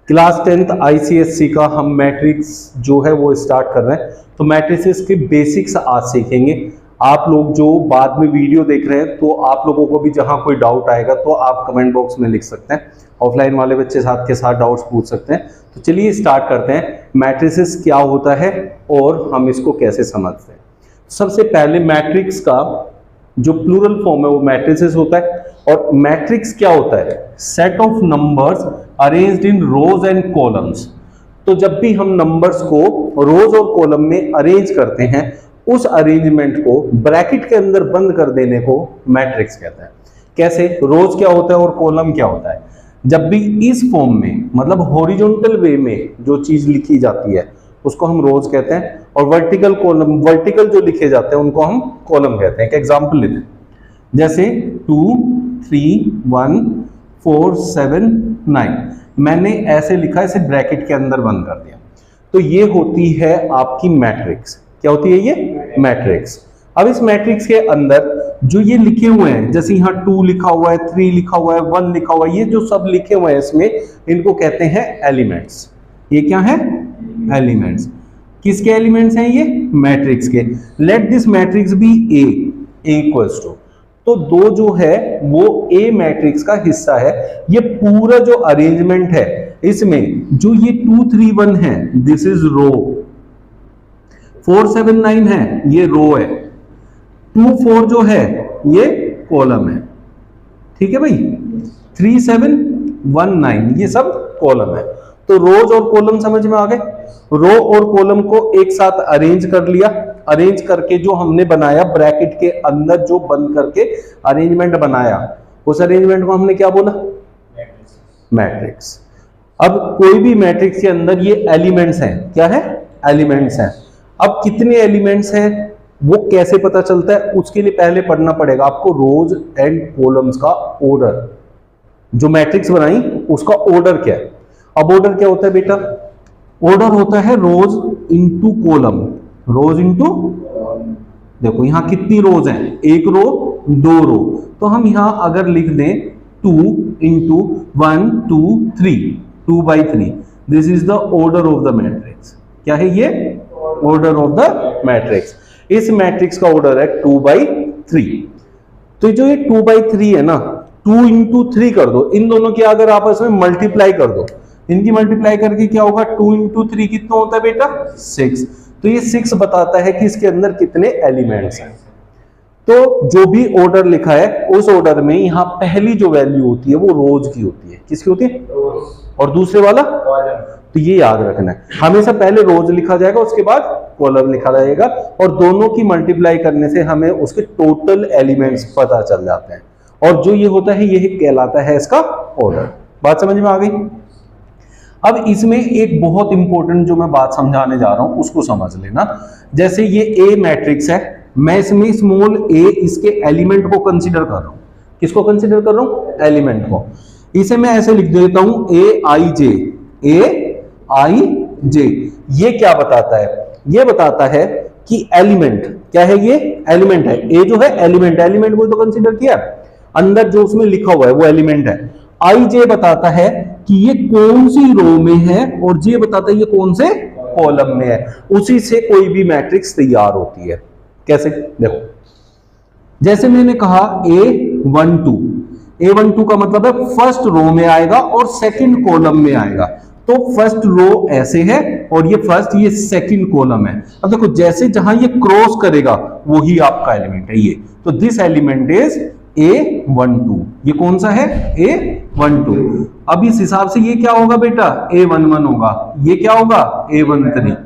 Class 10th ICSC का हम matrix जो है वो स्टार्ट कर रहे हैं। तो मैट्रिसेस के बेसिक्स आज सीखेंगे। आप लोग जो बाद में वीडियो देख रहे हैं तो आप लोगों को भी जहां कोई डाउट आएगा तो आप कमेंट बॉक्स में लिख सकते हैं। ऑफलाइन वाले बच्चे साथ के साथ डाउट्स पूछ सकते हैं। तो चलिए स्टार्ट करते हैं, मैट्रिसेस क्या होता है और हम इसको कैसे समझते हैं। सबसे पहले मैट्रिक्स का जो प्लूरल फॉर्म है वो मैट्रिसेस होता है। और मैट्रिक्स क्या होता है? Set of numbers arranged in rows and columns. तो जब भी हम नंबर्स को रोज और कॉलम में अरेंज करते हैं, उस अरेंजमेंट को ब्रैकेट के अंदर बंद कर देने को मैट्रिक्स कहते हैं। कैसे? रोज क्या होता है और कॉलम क्या होता है? जब भी इस फॉर्म में, मतलब हॉरिजॉन्टल वे में जो चीज लिखी जाती है उसको हम रोज कहते हैं, और वर्टिकल कॉलम, वर्टिकल जो लिखे जाते हैं उनको हम कॉलम कहते हैं। एक एग्जांपल लेते हैं, जैसे 2 3 1 4 7 9 मैंने ऐसे लिखा, इसे ब्रैकेट के अंदर बंद कर दिया। तो ये होती है आपकी मैट्रिक्स। क्या होती है ये? मैट्रिक्स। अब इस मैट्रिक्स के अंदर जो ये लिखे हुए हैं, जैसे यहाँ 2 लिखा हुआ है, 3 लिखा हुआ है, 1 लिखा हुआ है, ये जो सब लिखे हुए हैं इसमें, इनको कहते हैं एलिमेंट्स। ये क्या है? एलिमेंट्स। किसके एलिमेंट्स हैं ये? मैट्रिक्स के। Let this matrix be A equals to, तो 2 जो है वो ए मैट्रिक्स का हिस्सा है। ये पूरा जो अरेंजमेंट है इसमें जो ये 2 3 1 है, दिस इज रो। 4 7 9 है, ये रो है। 2 4 जो है ये कॉलम है। ठीक है भाई? 3 7 1 9 ये सब कॉलम है। तो रोज और कॉलम समझ में आ गए। रो और कॉलम को एक साथ अरेंज कर लिया। अरेंज करके जो हमने बनाया ब्रैकेट के अंदर, जो बंद करके अरेंजमेंट बनाया, उस अरेंजमेंट को हमने क्या बोला? मैट्रिक्स। अब कोई भी मैट्रिक्स के अंदर ये एलिमेंट्स हैं। क्या है? एलिमेंट्स हैं। अब कितने एलिमेंट्स हैं वो कैसे पता चलता है? उसके लिए पहले पढ़ना पड़ेगा आपको रोज एंड कॉलम्स का ऑर्डर। जो मैट्रिक्स बनाई उसका ऑर्डर क्या है? अब ऑर्डर क्या होता है बेटा? ऑर्डर होता है रोज इंटू कॉलम। रोज इंटू, देखो यहां कितनी रोज हैं? 1 रो 2 रो। तो हम यहां अगर लिख दें 2 into 1 2 3, 2 by 3, this is the order of the matrix. क्या है ये? Order of the matrix. इस मैट्रिक्स का ऑर्डर है 2 by 3। तो जो ये 2 by 3 है ना, 2 इंटू 3 कर दो, इन दोनों की अगर आपस में मल्टीप्लाई कर दो, इनकी मल्टीप्लाई करके क्या होगा? 2 इंटू 3 कितना होता है बेटा? 6। तो ये 6 बताता है कि इसके अंदर कितने एलिमेंट्स हैं। तो जो भी ऑर्डर लिखा है उस ऑर्डर में यहां पहली जो वैल्यू होती है वो रोज की होती है। किसकी होती है? और दूसरे वाला? तो ये याद रखना है, हमेशा पहले रोज लिखा जाएगा, उसके बाद कॉलम लिखा जाएगा, और दोनों की मल्टीप्लाई करने से हमें उसके टोटल एलिमेंट्स पता चल जाते हैं। और जो ये होता है यही कहलाता है इसका ऑर्डर। बात समझ में आ गई? अब इसमें एक बहुत इंपॉर्टेंट जो मैं बात समझाने जा रहा हूं उसको समझ लेना। जैसे ये ए मैट्रिक्स है, मैं इसमें स्मॉल ए इसके एलिमेंट को कंसीडर कर रहा हूं। किसको कंसीडर कर रहा हूं? एलिमेंट को। इसे मैं ऐसे लिख देता हूं ए आई जे। ए आई जे ये क्या बताता है? ये बताता है कि एलिमेंट क्या है? ये एलिमेंट है। ए जो है एलिमेंट, एलिमेंट को तो कंसीडर किया, अंदर जो उसमें लिखा हुआ है वो एलिमेंट है। आई जे बताता है कि ये कौन सी रो में है, और जे बताता है ये कौन से कॉलम में है। उसी से कोई भी मैट्रिक्स तैयार होती है। कैसे? देखो, जैसे मैंने कहा A12, A12 का मतलब है फर्स्ट रो में आएगा और सेकंड कॉलम में आएगा। तो फर्स्ट रो ऐसे है और ये फर्स्ट, ये सेकंड कॉलम है। अब देखो जैसे जहां ये क्रॉस करेगा वही आपका एलिमेंट है ये। तो दिस एलिमेंट इज A12। ये कौन सा है? A12। अब इस हिसाब से ये क्या होगा बेटा? A11 होगा। ये क्या होगा? A13,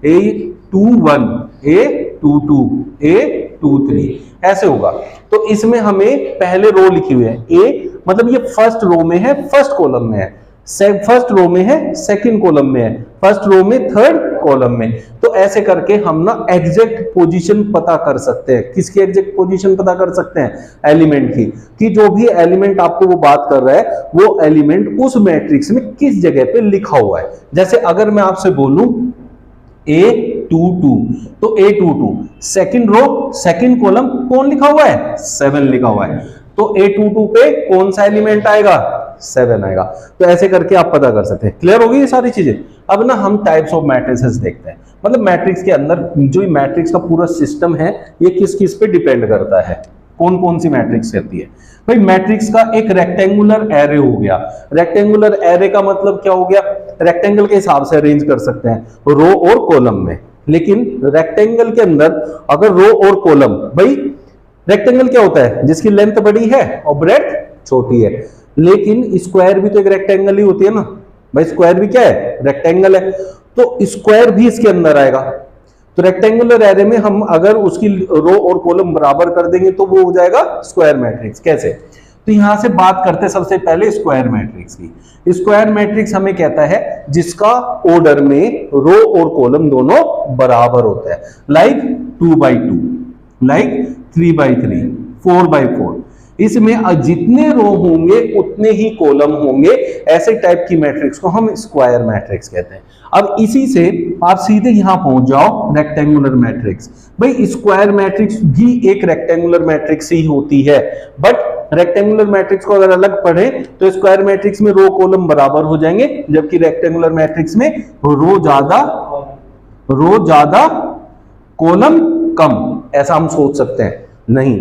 A21, A22, A23 ऐसे होगा। तो इसमें हमें पहले रो लिखी हुई है A, मतलब ये फर्स्ट रो में है, फर्स्ट कॉलम में है। फर्स्ट रो में है, सेकंड कॉलम में है, फर्स्ट रो में, थर्ड कॉलम में। तो ऐसे करके हम ना एग्जैक्ट पोजीशन पता कर सकते हैं। किसकी एग्जैक्ट पोजीशन पता कर सकते हैं? एलिमेंट की। कि जो भी एलिमेंट आपको वो बात कर रहा है वो एलिमेंट उस मैट्रिक्स में किस जगह पे लिखा हुआ है। जैसे अगर मैं आपसे बोलूं A22, तो A22 second row, second column कौन लिखा हुआ है? 7 लिखा हुआ है। तो A22 पे कौन सा एलिमेंट आएगा, 7 आएगा। तो ऐसे करके आप पता कर सकते हैं। क्लियर होगी ये सारी चीजें। अब ना हम टाइप्स ऑफ मैट्रिसेस देखते हैं, मतलब मैट्रिक्स के अंदर जो मैट्रिक्स का पूरा सिस्टम है ये किस किस पे डिपेंड करता है, कौन कौन सी मैट्रिक्स रहती है। भाई मैट्रिक्स का एक रेक्टेंगुलर एरे हो गया। रेक्टेंगुलर एरे का मतलब क्या हो गया, रेक्टेंगल के हिसाब से अरेंज कर सकते हैं रो और कॉलम में। लेकिन रेक्टेंगल के अंदर अगर रो और कॉलम, भाई रेक्टेंगल क्या होता है, जिसकी लेंथ बड़ी है और ब्रेड्थ छोटी है। लेकिन स्क्वायर भी तो एक रेक्टेंगल ही होती है ना भाई, स्क्वायर भी क्या है, रेक्टेंगल है। तो स्क्वायर भी इसके अंदर आएगा। तो रेक्टेंगुलर एरे में हम अगर उसकी रो और कॉलम बराबर कर देंगे तो वो हो जाएगा स्क्वायर मैट्रिक्स। कैसे, तो यहां से बात करते हैं सबसे पहले स्क्वायर मैट्रिक्स की। स्क्वायर मैट्रिक्स हमें कहता है जिसका ऑर्डर में रो और कॉलम दोनों बराबर होता है। Like 2x2, like 3x3, 4x4। इसमें जितने रो होंगे उतने ही कॉलम होंगे। ऐसे टाइप की मैट्रिक्स को हम स्क्वायर मैट्रिक्स कहते हैं। अब इसी से आप सीधे यहां पहुंच जाओ रेक्टेंगुलर मैट्रिक्स। भाई स्क्वायर मैट्रिक्स भी एक रेक्टेंगुलर मैट्रिक्स ही होती है, बट रेक्टेंगुलर मैट्रिक्स को अगर अलग पढ़े तो स्क्वायर मैट्रिक्स में रो कॉलम बराबर हो जाएंगे, जबकि रेक्टेंगुलर मैट्रिक्स में रो ज्यादा कॉलम कम। ऐसा हम सोच सकते हैं, नहीं,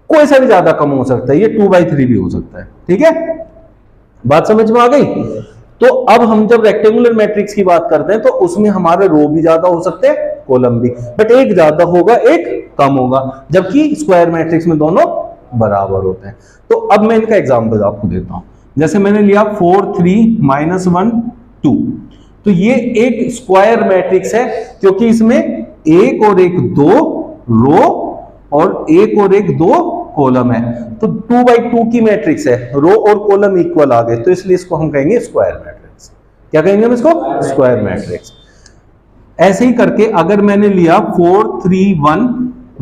कोई सा भी ज्यादा कम हो सकता है, ये 2x3 भी हो सकता है। ठीक है, बात समझ में आ गई। तो अब हम जब रेक्टेंगुलर मैट्रिक्स की बात करते हैं तो उसमें हमारे रो भी ज्यादा हो सकते हैं, कॉलम भी, बट एक ज्यादा होगा एक कम होगा, जबकि स्क्वायर मैट्रिक्स में दोनों बराबर होते हैं। तो अब मैं इनका एग्जांपल आपको देता हूं। जैसे मैंने लिया 4 3 -1 2, तो ये एक स्क्वायर मैट्रिक्स है क्योंकि इसमें एक और एक 2 रो और एक और एक 2 कॉलम है। तो 2x2 की मैट्रिक्स है, रो और कॉलम इक्वल आ गए, तो इसलिए इसको हम कहेंगे स्क्वायर मैट्रिक्स। क्या कहेंगे हम इसको, स्क्वायर मैट्रिक्स। ऐसे ही करके अगर मैंने लिया 4 3 1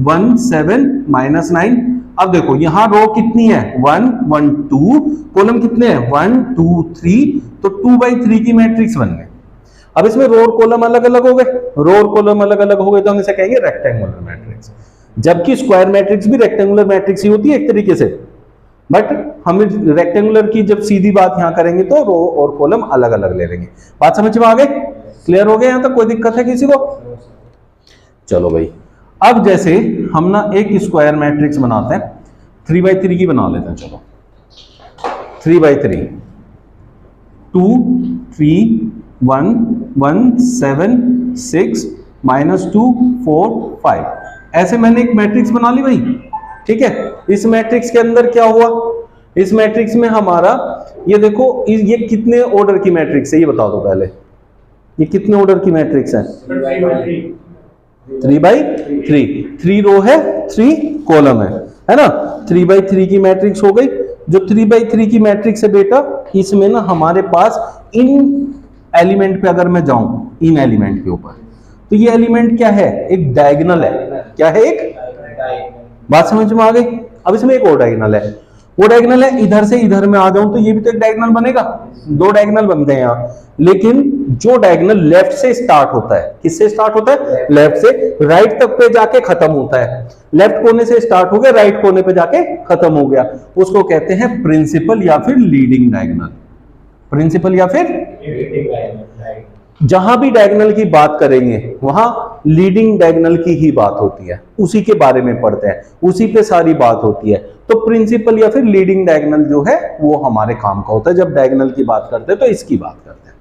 1 7 -9, अब देखो यहां रो कितनी है, 1 1 2, कॉलम कितने हैं 1 2 3, तो 2x3 की मैट्रिक्स बन गई। अब इसमें रो और कॉलम अलग अलग हो गए, रो और कॉलम अलग अलग हो गए, तो हम इसे कहेंगे रेक्टेंगुलर मैट्रिक्स। जबकि स्क्वायर मैट्रिक्स भी रेक्टेंगुलर मैट्रिक्स ही होती है एक तरीके से, बट हम रेक्टेंगुलर की जब सीधी बात यहां करेंगे तो रो और कॉलम अलग अलग ले लेंगे। बात समझ में आ गई, क्लियर हो गया यहां तक, कोई दिक्कत है किसी को? चलो भाई, अब जैसे हम ना एक स्क्वायर मैट्रिक्स बनाते हैं, 3x3 की बना लेते हैं। चलो 3x3, 2 3 1 1 7 6 -2 4 5, ऐसे मैंने एक मैट्रिक्स बना ली भाई। ठीक है, इस मैट्रिक्स के अंदर क्या हुआ, इस मैट्रिक्स में हमारा ये देखो, ये कितने ऑर्डर की मैट्रिक्स है ये बता दो पहले, ये कितने ऑर्डर की मैट्रिक्स है? 3x3, 3 रो है 3 कॉलम है ना। 3x3 की मैट्रिक्स हो गई। जो 3x3 की मैट्रिक्स है बेटा, इसमें ना हमारे पास इन एलिमेंट पे अगर मैं जाऊं, इन एलिमेंट के ऊपर, तो ये एलिमेंट क्या है, एक डायगोनल है। क्या है, एक, बात समझ में आ गई। अब इसमें एक और डायगोनल है, वो डायगोनल है इधर से इधर में आ जाऊं तो ये भी तो एक डायगोनल बनेगा, 2 डायगोनल बनते हैं यहां। लेकिन जो डायगोनल लेफ्ट से स्टार्ट होता है, किससे स्टार्ट होता है, लेफ्ट से, राइट तक पे जाके खत्म होता है। लेफ्ट कोने से स्टार्ट हो गया, राइट कोने पे जाके खत्म हो गया, उसको कहते हैं प्रिंसिपल या फिर लीडिंग डायगोनल। प्रिंसिपल या फिर जहां भी डायगोनल की बात करेंगे वहां लीडिंग डायगोनल की ही बात होती है, उसी के बारे में पढ़ते हैं, उसी पे सारी बात होती है। तो प्रिंसिपल या फिर लीडिंग डायगोनल जो है वो हमारे काम का होता है। जब डायगोनल की बात करते हैं तो इसकी बात करते हैं।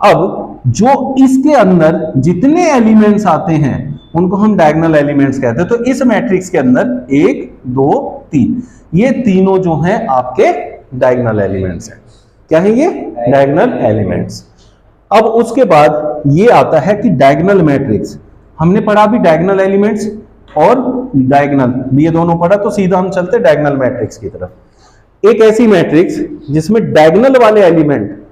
अब जो इसके अंदर जितने एलिमेंट्स आते हैं उनको हम डायगोनल एलिमेंट्स कहते हैं। तो इस मैट्रिक्स के अंदर 1 2 3, ये तीनों जो हैं आपके डायगोनल एलिमेंट्स हैं। क्या है ये, डायगोनल एलिमेंट्स। अब उसके बाद ये आता है कि डायगोनल मैट्रिक्स, हमने पढ़ा भी डायगोनल एलिमेंट्स और डायगोनल, ये दोनों पढ़ा, तो सीधा हम चलते डायगोनल मैट्रिक्स की तरफ। एक ऐसी मैट्रिक्स जिसमें डायगोनल वाले एलिमेंट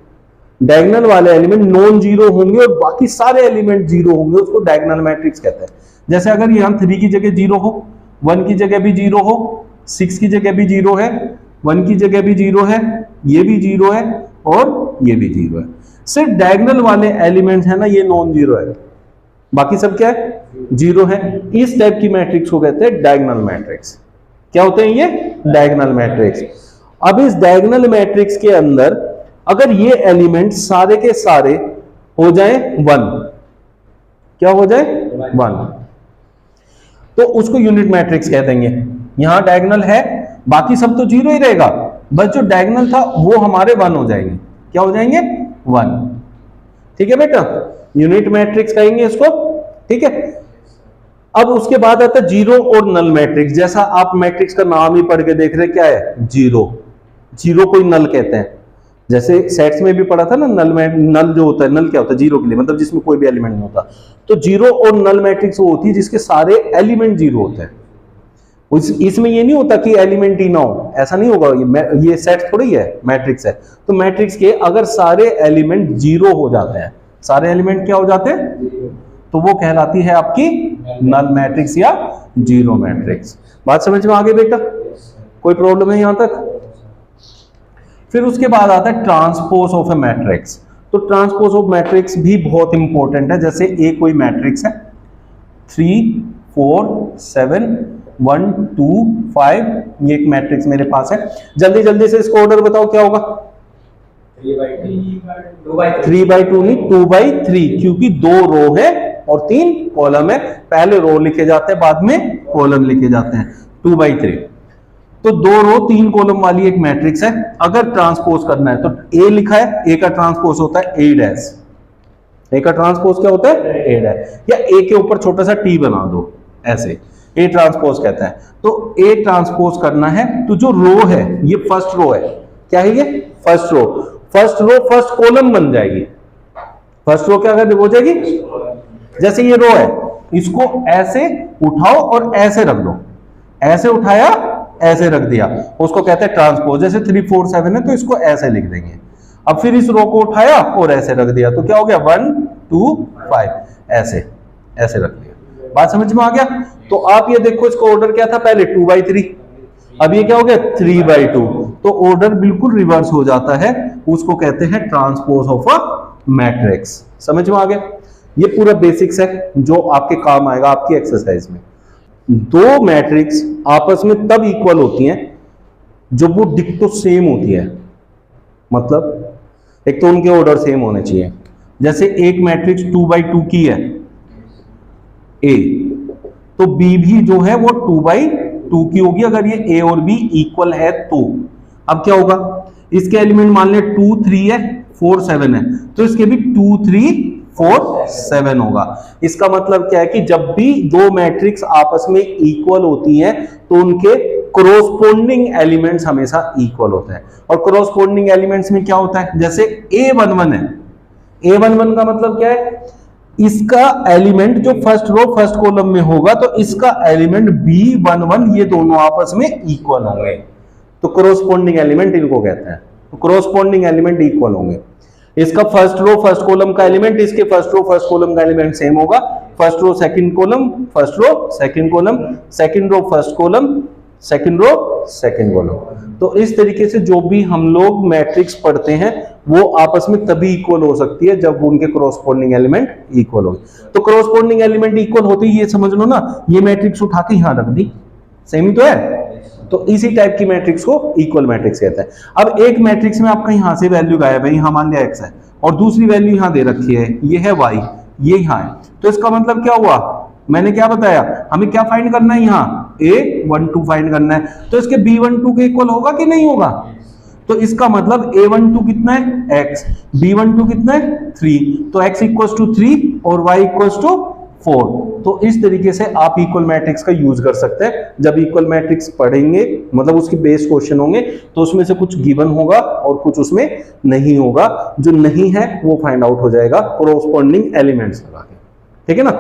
नॉन जीरो होंगे और बाकी सारे एलिमेंट जीरो होंगे, उसको डायगोनल मैट्रिक्स कहते हैं। जैसे अगर यहां 3 की जगह 0 हो, 1 की जगह भी 0 हो, 6 की जगह भी 0 है, 1 की जगह भी 0 है, ये भी 0 है और ये भी 0 है। सिर्फ डायगोनल वाले एलिमेंट है ना, ये नॉन जीरो है, बाकी सब क्या है, जीरो है। इस टाइप की मैट्रिक्स को कहते हैं डायगोनल मैट्रिक्स। क्या होते हैं ये? Diagonal matrix. अब इस डायगोनल मैट्रिक्स के अंदर अगर ये एलिमेंट सारे के सारे हो जाए 1, क्या हो जाए? 1, तो उसको यूनिट मैट्रिक्स कह देंगे। यहां डायगोनल है, बाकी सब तो 0 ही रहेगा, बस जो डायगोनल था वो हमारे 1 हो जाएंगे। क्या हो जाएंगे? 1। ठीक है बेटा, यूनिट मैट्रिक्स कहेंगे इसको। ठीक है, अब उसके बाद आता है जीरो और नल मैट्रिक्स। जैसा आप मैट्रिक्स का नाम ही पढ़ के देख रहे, क्या है? जीरो। जीरो कोई नल कहते हैं, जैसे सेट्स में भी पढ़ा था ना, नल जो होता है, नल क्या होता है? जीरो के लिए, मतलब जिसमें कोई भी एलिमेंट नहीं होता। तो जीरो और नल मैट्रिक्स वो होती है जिसके सारे एलिमेंट जीरो होते हैं। इसमें ये नहीं होता कि एलिमेंट ही ना हो, ऐसा नहीं होगा। ये सेट थोड़ी है, मैट्रिक्स है। तो मैट्रिक्स के अगर सारे एलिमेंट जीरो हो जाते हैं, सारे एलिमेंट क्या हो जाते हैं? तो वो कहलाती है आपकी नल मैट्रिक्स या जीरो मैट्रिक्स। बात समझ में आ गई बेटा? कोई प्रॉब्लम है यहां तक? फिर उसके बाद आता है ट्रांसपोज ऑफ ए मैट्रिक्स। तो ट्रांसपोज ऑफ मैट्रिक्स भी बहुत इंपॉर्टेंट है। जैसे ए कोई मैट्रिक्स है, 3 4 7 1 2 5, ये एक मैट्रिक्स मेरे पास है। जल्दी जल्दी से इसको ऑर्डर बताओ, क्या होगा? 3/2 नहीं, 2/3, क्योंकि 2 रो है और 3 कॉलम है। पहले रो लिखे जाते हैं, बाद में कॉलम लिखे जाते हैं। 2/3, तो 2 रो 3 कॉलम वाली एक मैट्रिक्स है। अगर ट्रांसपोज करना है तो ए लिखा है, ए का ट्रांसपोज होता है A डैश। ए का ट्रांसपोज क्या होता है? A डैश, या ए के ऊपर छोटा सा टी बना दो, ऐसे ए ट्रांसपोज कहता है। तो ए ट्रांसपोज करना है तो जो रो है, ये फर्स्ट रो है। क्या है ये? First row. First row first column बन जाएगी। फर्स्ट रो क्या हो जाएगी? जैसे ये रो है, इसको ऐसे उठाओ और ऐसे रख दो। ऐसे उठाया, ऐसे रख दिया, उसको कहते हैं ट्रांसपोज। जैसे 3 4 7 है तो इसको ऐसे लिख देंगे। अब फिर इस रो को उठाया और ऐसे रख दिया, तो क्या हो गया? 1 2 5, ऐसे ऐसे रख दिया। बात समझ में आ गया? तो आप ये देखो, इसको ऑर्डर क्या था पहले? 2/3, अब ये क्या हो गया? 3/2। तो ऑर्डर बिल्कुल रिवर्स हो जाता है, उसको कहते हैं ट्रांसपोज ऑफ अ मैट्रिक्स। समझ में आ गया? ये पूरा बेसिक्स है जो आपके काम आएगा आपकी एक्सरसाइज में। दो मैट्रिक्स आपस में तब इक्वल होती हैं जब वो डिक्टो सेम होती है। मतलब एक तो उनके ऑर्डर सेम होने चाहिए। जैसे एक मैट्रिक्स 2/2 की है ए, तो बी भी जो है वो 2/2 की होगी अगर ये ए और बी इक्वल है तो। अब क्या होगा? इसके एलिमेंट मान ले 2 3 है, 4 7 है, तो इसके भी 2 3 4 7 होगा। इसका मतलब क्या है कि जब भी दो मैट्रिक्स आपस में इक्वल होती हैं तो उनके कोरोस्पोंडिंग एलिमेंट्स हमेशा इक्वल होते हैं। और कोरोस्पोंडिंग एलिमेंट्स में क्या होता है? जैसे A11 है, A11 का मतलब क्या है? इसका एलिमेंट जो फर्स्ट रो फर्स्ट कॉलम में होगा तो इसका एलिमेंट B11, ये दोनों आपस में इक्वल होंगे, तो कोरोस्पोंडिंग एलिमेंट इनको कहते हैं। तो कोरोस्पोंडिंग एलिमेंट इक्वल होंगे। इसका फर्स्ट रो फर्स्ट कॉलम का एलिमेंट इसके फर्स्ट रो फर्स्ट कॉलम का एलिमेंट सेम होगा। First row second column, first row second column, second row first column, second row second column. तो इस तरीके से जो भी हम लोग मैट्रिक्स पढ़ते हैं वो आपस में तभी इक्वल हो सकती है जब उनके कोरोस्पोंडिंग एलिमेंट इक्वल हो। तो कोरोस्पोंडिंग एलिमेंट इक्वल होते ही ये समझ लो ना, ये मैट्रिक्स उठा के यहां रख दी, सेम ही तो है। तो इसी टाइप की मैट्रिक्स को इक्वल मैट्रिक्स कहते हैं। अब एक मैट्रिक्स में आपका यहां से वैल्यू गायब है, यहां मान लिया x है और दूसरी वैल्यू यहां दे रखी है, ये है y, ये यहां है। तो इसका मतलब क्या हुआ? मैंने क्या बताया? हमें क्या फाइंड करना है? यहाँ A12 फाइंड करना है। तो इसके B12 के इक्वल होगा कि नहीं होगा? तो इसका मतलब A12 कितना है? x, B12 कितना है? 3, तो x इक्वल्स टू 3 और y इक्वल्स टू 4। तो इस तरीके से आप इक्वल मैट्रिक्स का यूज कर सकते हैं। जब इक्वल मैट्रिक्स पढ़ेंगे, मतलब उसके बेस क्वेश्चन होंगे, तो उसमें से कुछ गिवन होगा और कुछ उसमें नहीं होगा। जो नहीं है वो फाइंड आउट हो जाएगा कोरोस्पोंडिंग एलिमेंट्स लगा के। ठीक है ना?